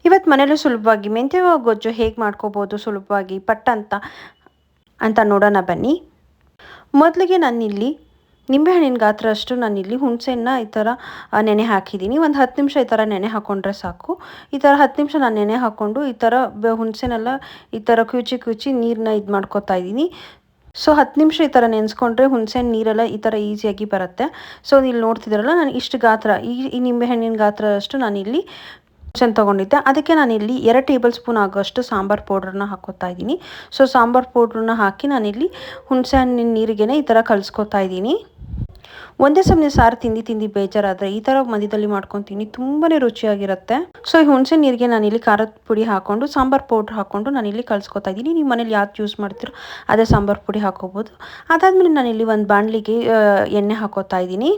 ಇವತ್ತು ಮನೇಲಿ ಸುಲಭವಾಗಿ ಮೆಂತ್ಯ ಗೊಜ್ಜು ಹೇಗೆ ಮಾಡ್ಕೋಬೋದು ಸುಲಭವಾಗಿ ಪಟ್ಟ ಅಂತ ನೋಡೋಣ ಬನ್ನಿ. ಮೊದಲಿಗೆ ನಾನಿಲ್ಲಿ ನಿಂಬೆಹಣ್ಣಿನ ಗಾತ್ರ ಅಷ್ಟು ನಾನಿಲ್ಲಿ ಹುಣಸೆಹಣ್ಣ ಈ ಥರ ನೆನೆ ಹಾಕಿದ್ದೀನಿ. ಒಂದು 10 ನಿಮಿಷ ಈ ಥರ ನೆನೆ ಹಾಕ್ಕೊಂಡ್ರೆ ಸಾಕು. ಈ ಥರ 10 ನಿಮಿಷ ನಾನು ನೆನೆ ಹಾಕ್ಕೊಂಡು ಈ ಥರ ಹುಣಸೆನೆಲ್ಲ ಈ ಥರ ಕುಚಿ ನೀರನ್ನ ಇದು ಮಾಡ್ಕೊತಾ ಇದ್ದೀನಿ. ಸೊ 10 ನಿಮಿಷ ಈ ಥರ ನೆನೆಸ್ಕೊಂಡ್ರೆ ಹುಣಸೆಹಣ್ಣು ನೀರೆಲ್ಲ ಈ ಥರ ಈಸಿಯಾಗಿ ಬರುತ್ತೆ. ಸೊ ಇಲ್ಲಿ ನೋಡ್ತಿದ್ದೀರಲ್ಲ, ನಾನು ಇಷ್ಟು ಗಾತ್ರ ಈ ನಿಂಬೆಹಣ್ಣಿನ ಗಾತ್ರ ಅಷ್ಟು ನಾನಿಲ್ಲಿ ಹುಣಸೆಹಣ್ಣು ತೊಗೊಂಡಿದ್ದೆ. ಅದಕ್ಕೆ ನಾನಿಲ್ಲಿ 2 ಟೇಬಲ್ ಸ್ಪೂನ್ ಆಗೋಷ್ಟು ಸಾಂಬಾರು ಪೌಡ್ರನ್ನ ಹಾಕ್ಕೋತಾ ಇದ್ದೀನಿ. ಸೊ ಸಾಂಬಾರು ಪೌಡ್ರನ್ನ ಹಾಕಿ ನಾನಿಲ್ಲಿ ಹುಣಸೆಹಣ್ಣಿನ ನೀರಿಗೆನೇ ಈ ಥರ ಕಲಿಸ್ಕೊತಾ ಇದ್ದೀನಿ. ಒಂದೇ ಸಮನೆ ಸಾರು ತಿಂದು ಬೇಜಾರಾದರೆ ಈ ಥರ ಮಧ್ಯದಲ್ಲಿ ಮಾಡ್ಕೊತೀನಿ, ತುಂಬಾ ರುಚಿಯಾಗಿರುತ್ತೆ. ಸೊ ಈ ಹುಣಸೆ ನೀರಿಗೆ ನಾನಿಲ್ಲಿ ಖಾರದ ಪುಡಿ ಹಾಕ್ಕೊಂಡು ಸಾಂಬಾರು ಪೌಡ್ರ್ ಹಾಕ್ಕೊಂಡು ನಾನಿಲ್ಲಿ ಕಲಿಸ್ಕೊತಾ ಇದ್ದೀನಿ. ನಿಮ್ಮ ಮನೇಲಿ ಯಾವ್ದು ಯೂಸ್ ಮಾಡ್ತೀರೋ ಅದೇ ಸಾಂಬಾರು ಪುಡಿ ಹಾಕೋಬೋದು. ಅದಾದಮೇಲೆ ನಾನಿಲ್ಲಿ ಒಂದು ಬಾಣಲಿಗೆ ಎಣ್ಣೆ ಹಾಕೋತಾ ಇದ್ದೀನಿ.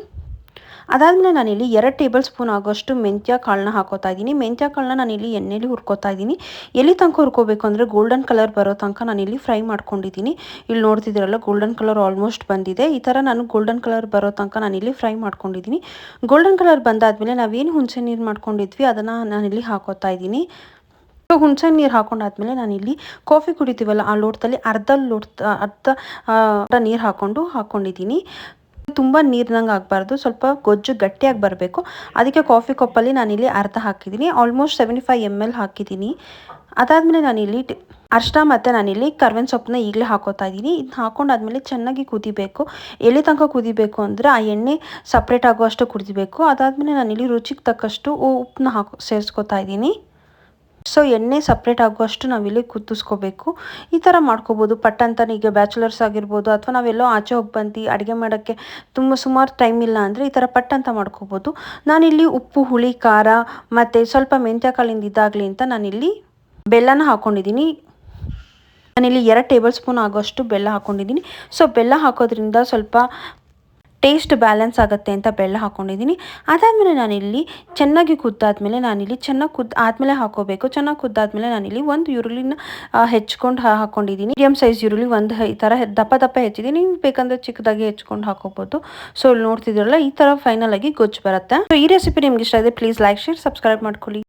ಅದಾದಮೇಲೆ ನಾನಿಲ್ಲಿ 2 ಟೇಬಲ್ ಸ್ಪೂನ್ ಆಗೋಷ್ಟು ಮೆಂತ್ಯ ಕಾಳನ್ನ ಹಾಕೋತಾ ಇದ್ದೀನಿ. ಮೆಂತ್ಯ ಕಾಳನ್ನ ನಾನಿಲ್ಲಿ ಎಣ್ಣೆಲಿ ಹುರ್ಕೋತಾ ಇದ್ದೀನಿ. ಎಲ್ಲಿ ತನಕ ಹುರ್ಕೋಬೇಕು ಅಂದರೆ ಗೋಲ್ಡನ್ ಕಲರ್ ಬರೋ ತನಕ ನಾನಿಲ್ಲಿ ಫ್ರೈ ಮಾಡ್ಕೊಂಡಿದ್ದೀನಿ. ಇಲ್ಲಿ ನೋಡ್ತಿದ್ದೀರಲ್ಲ, ಗೋಲ್ಡನ್ ಕಲರ್ ಆಲ್ಮೋಸ್ಟ್ ಬಂದಿದೆ. ಈ ಥರ ನಾನು ಗೋಲ್ಡನ್ ಕಲರ್ ಬರೋ ತನಕ ನಾನಿಲ್ಲಿ ಫ್ರೈ ಮಾಡ್ಕೊಂಡಿದ್ದೀನಿ. ಗೋಲ್ಡನ್ ಕಲರ್ ಬಂದಾದಮೇಲೆ ನಾವೇನು ಹುಣಸೆ ನೀರು ಮಾಡ್ಕೊಂಡಿದ್ವಿ ಅದನ್ನು ನಾನಿಲ್ಲಿ ಹಾಕೋತಾ ಇದ್ದೀನಿ. ಸೊ ಹುಣಸೆ ನೀರು ಹಾಕೊಂಡಾದ್ಮೇಲೆ ನಾನಿಲ್ಲಿ ಕಾಫಿ ಕುಡಿತೀವಲ್ಲ ಆ ಲೋಟದಲ್ಲಿ ಅರ್ಧ ನೀರು ಹಾಕ್ಕೊಂಡಿದ್ದೀನಿ. ತುಂಬ ನೀರಿನಂಗೆ ಆಗಬಾರ್ದು, ಸ್ವಲ್ಪ ಗೊಜ್ಜು ಗಟ್ಟಿಯಾಗಿ ಬರಬೇಕು. ಅದಕ್ಕೆ ಕಾಫಿ ಕಪ್ಪಲ್ಲಿ ನಾನಿಲ್ಲಿ ಅರ್ಧ ಹಾಕಿದ್ದೀನಿ. ಆಲ್ಮೋಸ್ಟ್ 75 ml ಹಾಕಿದ್ದೀನಿ. ಅದಾದಮೇಲೆ ನಾನಿಲ್ಲಿ ಅರಿಶಿನ ಮತ್ತು ನಾನಿಲ್ಲಿ ಕರ್ಬೇವಿನ ಸೊಪ್ಪನ್ನ ಈಗಲೇ ಹಾಕೋತಾ ಇದ್ದೀನಿ. ಇದನ್ನ ಹಾಕೊಂಡಾದ್ಮೇಲೆ ಚೆನ್ನಾಗಿ ಕುದಿಬೇಕು. ಎಲ್ಲಿ ತನಕ ಕುದಿಬೇಕು ಅಂದರೆ ಆ ಎಣ್ಣೆ ಸಪ್ರೇಟ್ ಆಗುವಷ್ಟು ಕುದಿಬೇಕು. ಅದಾದಮೇಲೆ ನಾನಿಲ್ಲಿ ರುಚಿಗೆ ತಕ್ಕಷ್ಟು ಉಪ್ಪನ್ನ ಸೇರಿಸ್ಕೊತಾ ಇದ್ದೀನಿ. ಸೊ ಎಣ್ಣೆ ಸಪ್ರೇಟ್ ಆಗುವಷ್ಟು ನಾವಿಲ್ಲಿ ಕುದಿಸ್ಕೋಬೇಕು. ಈ ಥರ ಮಾಡ್ಕೋಬೋದು. ಪಟ್ಟಂತ ಈಗ ಬ್ಯಾಚುಲರ್ಸ್ ಆಗಿರ್ಬೋದು ಅಥವಾ ನಾವೆಲ್ಲೋ ಆಚೆ ಹೋಗಿ ಬಂದು ಅಡುಗೆ ಮಾಡೋಕ್ಕೆ ಸುಮಾರು ಟೈಮ್ ಇಲ್ಲ ಅಂದರೆ ಈ ಥರ ಪಟ್ಟಂತ ಮಾಡ್ಕೋಬೋದು. ನಾನಿಲ್ಲಿ ಉಪ್ಪು, ಹುಳಿ, ಖಾರ ಮತ್ತು ಸ್ವಲ್ಪ ಮೆಂತ್ಯ ಕಾಳಿಂದ ಇದಾಗಲಿ ಅಂತ ನಾನಿಲ್ಲಿ ಬೆಲ್ಲನ ಹಾಕ್ಕೊಂಡಿದ್ದೀನಿ. ನಾನಿಲ್ಲಿ 2 ಟೇಬಲ್ ಸ್ಪೂನ್ ಆಗೋಷ್ಟು ಬೆಲ್ಲ ಹಾಕ್ಕೊಂಡಿದ್ದೀನಿ. ಸೊ ಬೆಲ್ಲ ಹಾಕೋದ್ರಿಂದ ಸ್ವಲ್ಪ ಟೇಸ್ಟ್ ಬ್ಯಾಲೆನ್ಸ್ ಆಗುತ್ತೆ ಅಂತ ಬೆಲ್ಲ ಹಾಕ್ಕೊಂಡಿದ್ದೀನಿ. ಅದಾದಮೇಲೆ ನಾನಿಲ್ಲಿ ಚೆನ್ನಾಗಿ ಕುದ್ದಾದ್ಮೇಲೆ ಆದಮೇಲೆ ಹಾಕೋಬೇಕು. ಚೆನ್ನಾಗಿ ಕುದ್ದಾದ್ಮೇಲೆ ನಾನಿಲ್ಲಿ ಒಂದು ಈರುಳ್ಳಿನ ಹೆಚ್ಕೊಂಡು ಹಾಕ್ಕೊಂಡಿದ್ದೀನಿ. ಮೀಡಿಯಮ್ ಸೈಜ್ ಈರುಳ್ಳಿ ಈ ಥರ ದಪ್ಪ ಹೆಚ್ಚಿದ್ದೀನಿ. ನೀವು ಬೇಕಂದರೆ ಚಿಕ್ಕದಾಗಿ ಹೆಚ್ಕೊಂಡು ಹಾಕೋಬೋದು. ಸೊ ಇಲ್ಲಿ ನೋಡ್ತಿದ್ದೀರಲ್ಲ, ಈ ಥರ ಫೈನಲ್ ಆಗಿ ಗೊಜ್ಜು ಬರುತ್ತೆ. ಸೊ ಈ ರೆಸಿಪಿ ನಿಮ್ಗೆ ಇಷ್ಟ ಇದೆ, ಪ್ಲೀಸ್ ಲೈಕ್, ಶೇರ್, ಸಬ್ಸ್ಕ್ರೈಬ್ ಮಾಡ್ಕೊಳ್ಳಿ.